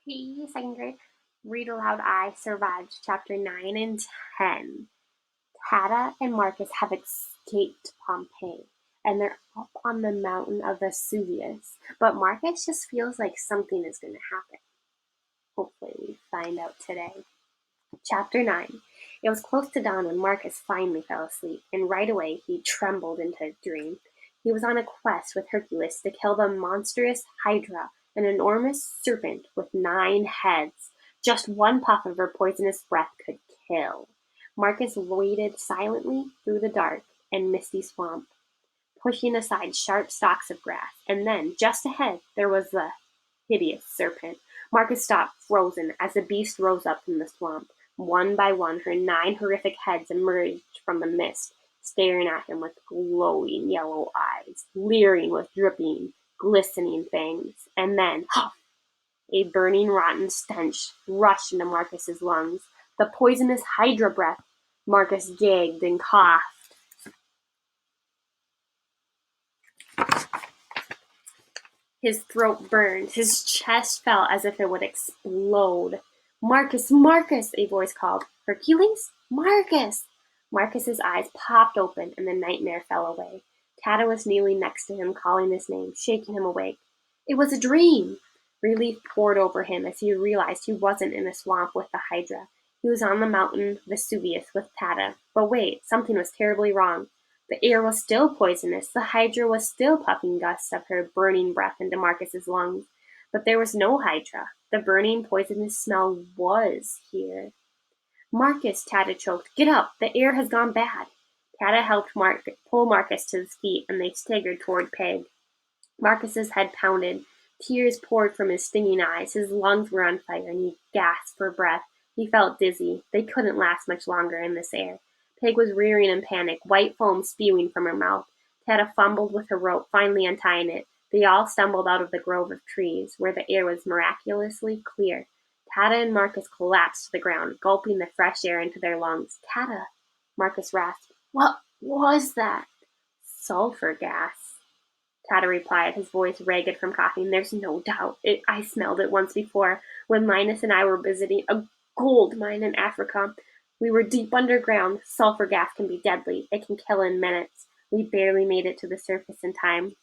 Hey, second grade. Read aloud I Survived, chapter 9 and 10. Tata and Marcus have escaped Pompeii, and they're up on the mountain of Vesuvius. But Marcus just feels like something is going to happen. Hopefully, we find out today. Chapter 9. It was close to dawn when Marcus finally fell asleep, and right away he trembled into a dream. He was on a quest with Hercules to kill the monstrous Hydra, an enormous serpent with 9 heads. Just one puff of her poisonous breath could kill. Marcus waded silently through the dark and misty swamp, pushing aside sharp stalks of grass, and then, just ahead, there was the hideous serpent. Marcus stopped, frozen, as the beast rose up from the swamp. One by one, her 9 horrific heads emerged from the mist, staring at him with glowing yellow eyes, leering with dripping, glistening fangs. And then, huff! A burning, rotten stench rushed into Marcus's lungs. The poisonous Hydra breath. Marcus gagged and coughed. His throat burned. His chest felt as if it would explode. "Marcus, Marcus!" a voice called. "Hercules? Marcus!" Marcus's eyes popped open, and the nightmare fell away. Tata was kneeling next to him, calling his name, shaking him awake. It was a dream! Relief poured over him as he realized he wasn't in a swamp with the Hydra. He was on the mountain Vesuvius with Tata. But wait, something was terribly wrong. The air was still poisonous. The Hydra was still puffing gusts of her burning breath into Marcus's lungs. But there was no Hydra. The burning, poisonous smell was here. "Marcus," Tata choked. "Get up. The air has gone bad." Tata helped pull Marcus to his feet, and they staggered toward Peg. Marcus's head pounded. Tears poured from his stinging eyes. His lungs were on fire, and he gasped for breath. He felt dizzy. They couldn't last much longer in this air. Peg was rearing in panic, white foam spewing from her mouth. Tata fumbled with her rope, finally untying it. They all stumbled out of the grove of trees, where the air was miraculously clear. Tata and Marcus collapsed to the ground, gulping the fresh air into their lungs. "Tata," Marcus rasped. "What was that?" "Sulfur gas," Tata replied, his voice ragged from coughing. "There's no doubt. I smelled it once before, when Linus and I were visiting a gold mine in Africa. We were deep underground. Sulfur gas can be deadly. It can kill in minutes. We barely made it to the surface in time."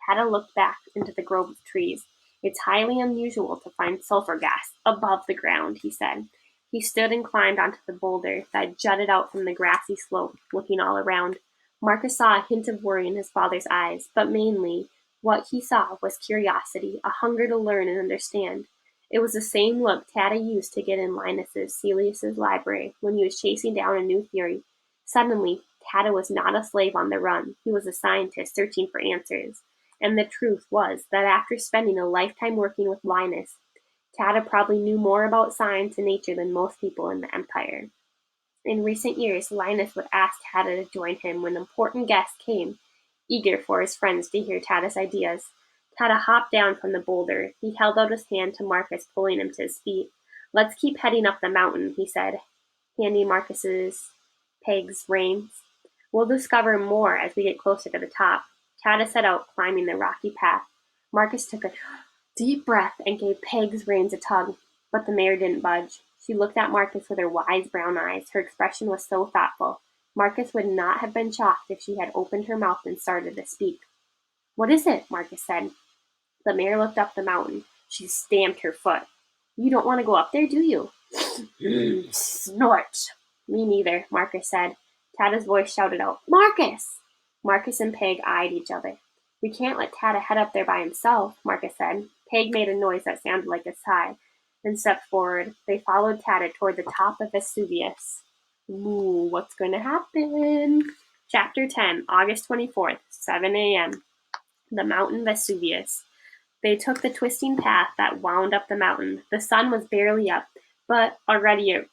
Tata looked back into the grove of trees. "It's highly unusual to find sulfur gas above the ground," he said. He stood and climbed onto the boulder that jutted out from the grassy slope, looking all around. Marcus saw a hint of worry in his father's eyes, but mainly what he saw was curiosity, a hunger to learn and understand. It was the same look Tata used to get in Celius's library when he was chasing down a new theory. Suddenly, Tata was not a slave on the run. He was a scientist searching for answers. And the truth was that after spending a lifetime working with Linus, Tata probably knew more about science and nature than most people in the Empire. In recent years, Linus would ask Tata to join him when important guests came, eager for his friends to hear Tata's ideas. Tata hopped down from the boulder. He held out his hand to Marcus, pulling him to his feet. "Let's keep heading up the mountain," he said, handing Marcus's Peg's reins. "We'll discover more as we get closer to the top." Tata set out, climbing the rocky path. Marcus took a deep breath and gave Peg's reins a tug, but the mare didn't budge. She looked at Marcus with her wise brown eyes. Her expression was so thoughtful. Marcus would not have been shocked if she had opened her mouth and started to speak. "What is it?" Marcus said. The mare looked up the mountain. She stamped her foot. "You don't want to go up there, do you?" Snort. "Me neither," Marcus said. Tata's voice shouted out, "Marcus!" Marcus and Peg eyed each other. "We can't let Tata head up there by himself," Marcus said. Peg made a noise that sounded like a sigh and stepped forward. They followed Tata toward the top of Vesuvius. Ooh, what's going to happen? Chapter 10, August 24th, 7 a.m. The mountain Vesuvius. They took the twisting path that wound up the mountain. The sun was barely up, but already it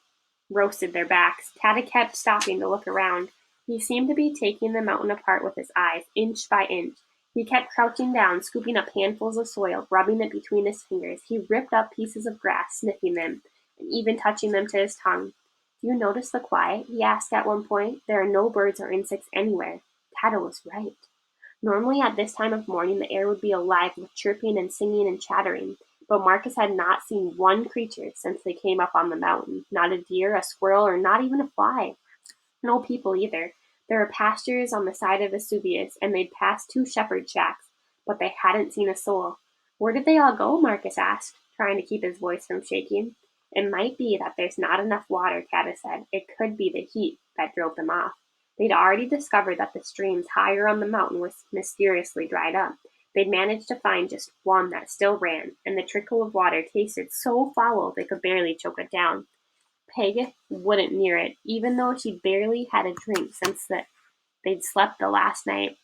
roasted their backs. Tata kept stopping to look around. He seemed to be taking the mountain apart with his eyes, inch by inch. He kept crouching down, scooping up handfuls of soil, rubbing it between his fingers. He ripped up pieces of grass, sniffing them, and even touching them to his tongue. "Do you notice the quiet?" he asked at one point. "There are no birds or insects anywhere." Tata was right. Normally at this time of morning the air would be alive with chirping and singing and chattering. But Marcus had not seen one creature since they came up on the mountain. Not a deer, a squirrel, or not even a fly. No people either. There were pastures on the side of Vesuvius, and they'd passed 2 shepherd shacks, but they hadn't seen a soul. Where did they all go? Marcus asked, trying to keep his voice from shaking. It might be that there's not enough water, Cata said. It could be the heat that drove them off. They'd already discovered that the streams higher on the mountain were mysteriously dried up. They'd managed to find just one that still ran, and the trickle of water tasted so foul they could barely choke it down. Peg wouldn't near it, even though she'd barely had a drink since they'd slept the last night.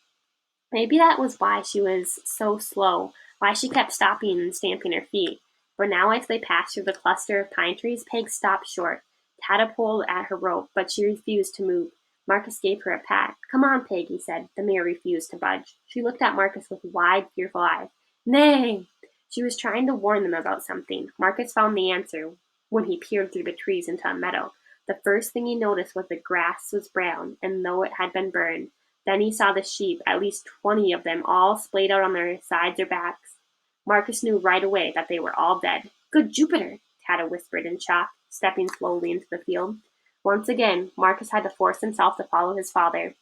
Maybe that was why she was so slow, why she kept stopping and stamping her feet. But now as they passed through the cluster of pine trees, Peg stopped short. Tata pulled at her rope, but she refused to move. Marcus gave her a pat. "Come on, Peg," he said. The mare refused to budge. She looked at Marcus with wide, fearful eyes. "Nay!" She was trying to warn them about something. Marcus found the answer when he peered through the trees into a meadow. The first thing he noticed was the grass was brown, and though it had been burned. Then he saw the sheep, at least 20 of them, all splayed out on their sides or backs. Marcus knew right away that they were all dead. "Good Jupiter!" Tata whispered in shock, stepping slowly into the field. Once again, Marcus had to force himself to follow his father.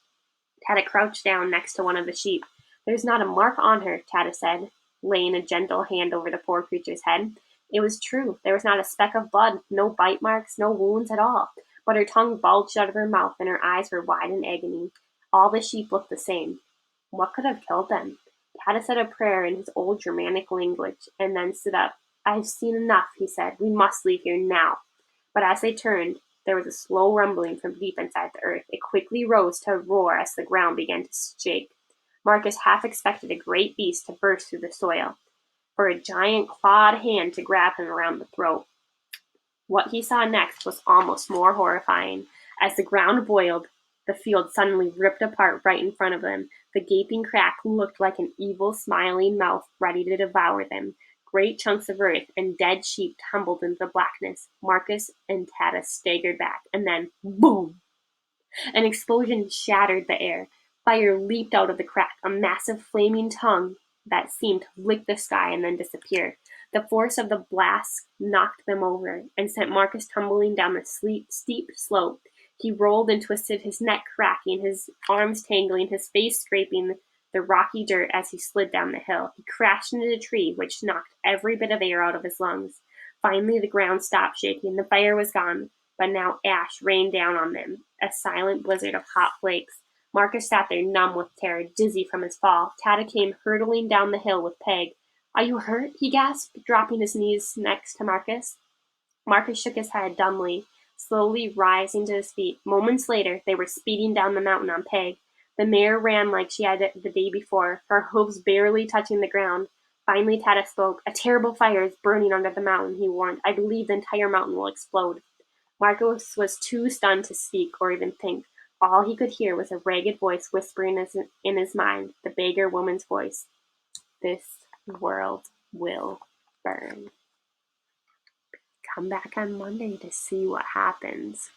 Tata crouched down next to one of the sheep. "There's not a mark on her," Tata said, laying a gentle hand over the poor creature's head. It was true. There was not a speck of blood, no bite marks, no wounds at all. But her tongue bulged out of her mouth, and her eyes were wide in agony. All the sheep looked the same. What could have killed them? Tata said a prayer in his old Germanic language, and then stood up. "I've seen enough," he said. "We must leave here now." But as they turned, there was a slow rumbling from deep inside the earth. It quickly rose to a roar as the ground began to shake. Marcus half expected a great beast to burst through the soil, for a giant clawed hand to grab him around the throat. What he saw next was almost more horrifying. As the ground boiled, the field suddenly ripped apart right in front of them. The gaping crack looked like an evil, smiling mouth ready to devour them. Great chunks of earth and dead sheep tumbled into the blackness. Marcus and Tata staggered back, and then boom! An explosion shattered the air. Fire leaped out of the crack, a massive flaming tongue that seemed to lick the sky and then disappear. The force of the blast knocked them over and sent Marcus tumbling down the steep slope. He rolled and twisted, his neck cracking, his arms tangling, his face scraping the rocky dirt as he slid down the hill. He crashed into a tree, which knocked every bit of air out of his lungs. Finally, the ground stopped shaking. The fire was gone, but now ash rained down on them, a silent blizzard of hot flakes. Marcus sat there numb with terror, dizzy from his fall. Tata came hurtling down the hill with Peg. "Are you hurt?" he gasped, dropping his knees next to Marcus. Marcus shook his head dumbly, slowly rising to his feet. Moments later, they were speeding down the mountain on Peg. The mare ran like she had the day before, her hooves barely touching the ground. Finally, Tata spoke. "A terrible fire is burning under the mountain," he warned. "I believe the entire mountain will explode." Marcus was too stunned to speak or even think. All he could hear was a ragged voice whispering in his mind, the beggar woman's voice. "This world will burn." Come back on Monday to see what happens.